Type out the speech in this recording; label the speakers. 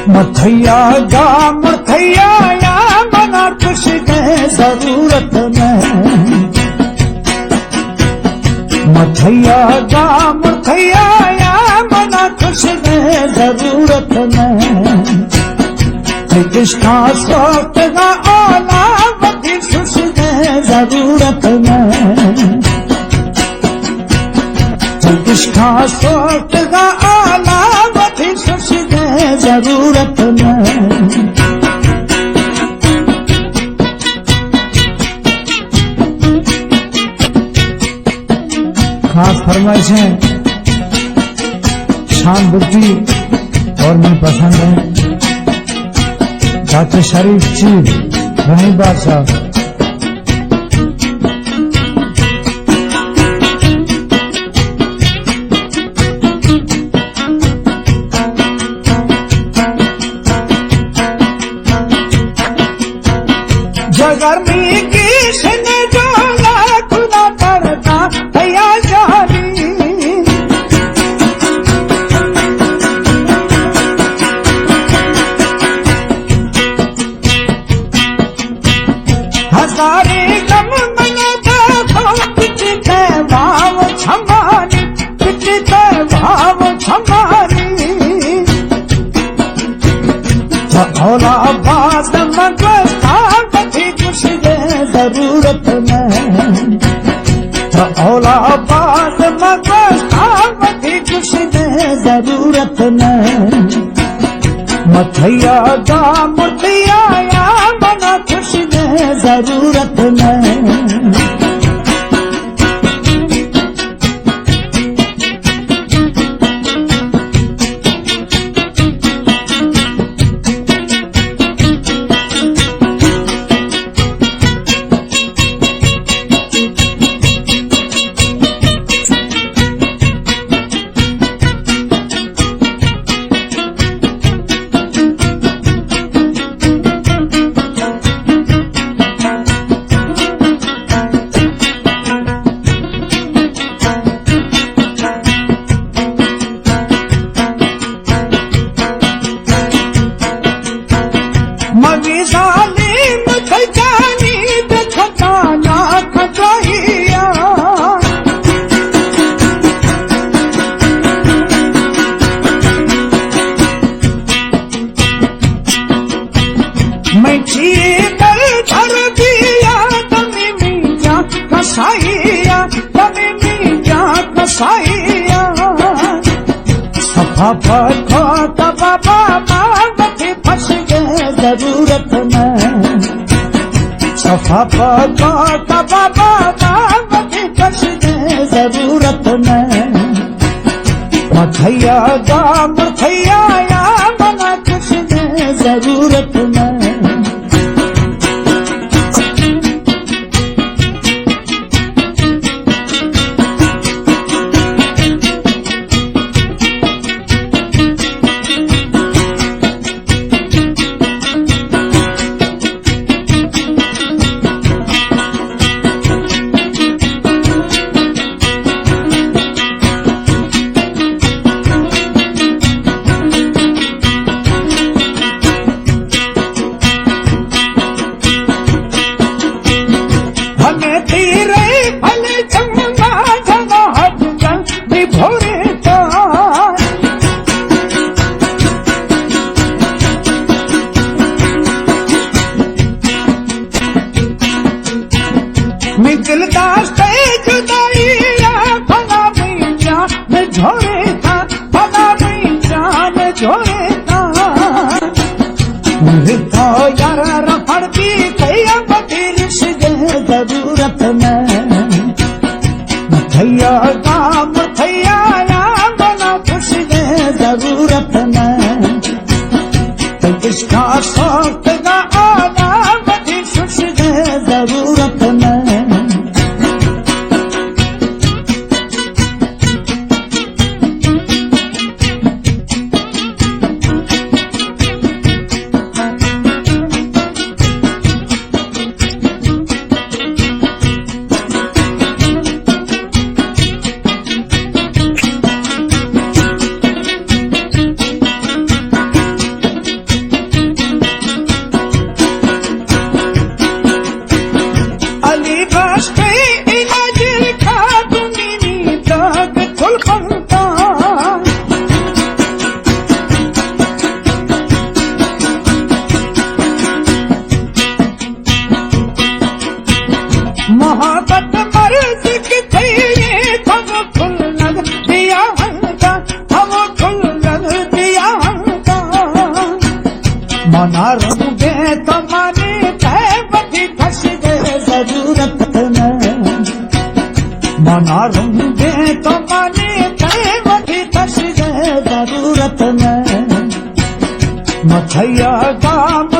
Speaker 1: मथैया जा मथैया या मना खुश के जरूरत नहीं। मथैया जा मथैया या मना खुश के जरूरत नहीं। कृष्णा सोत का ओला बदी खुश के जरूरत नहीं। कृष्णा सोत का ओला बदी खुश के जरूरत नहीं। खास फरमाइश है शान बुद्धि और मैं पसंद है डॉक्टर शरीफ चीफ गनी बादशाह। गर्मी की सन जो खुदा पड़ता भैया जानी। हजारे गम मन देखो पिछते भाव छमानी, पिछते भाव छमानी। औला बात मगस्ता खुश दे जरूरत नहीं। औला बात मगस्ता खुश दे जरूरत नहीं। मथैया जा मथैया या मना खुश दे जरूरत नहीं। जरूरत नहीं। सफा फस दे जरूरत नहीं। मथैया जा मथैया या मना खुश दे जरूरत नहीं। जरूरत नहीं। मथैया जा मथैया या मना खुश दे जरूरत नहीं। कृष्णा सोत का आना बड़ी खुश दे जरूरत नहीं। मना रूंगे तो मानी कह बठी फस दे जरूरत न मना रूंगे तो मानी कह बठी फस दे जरूरत न मथैया काम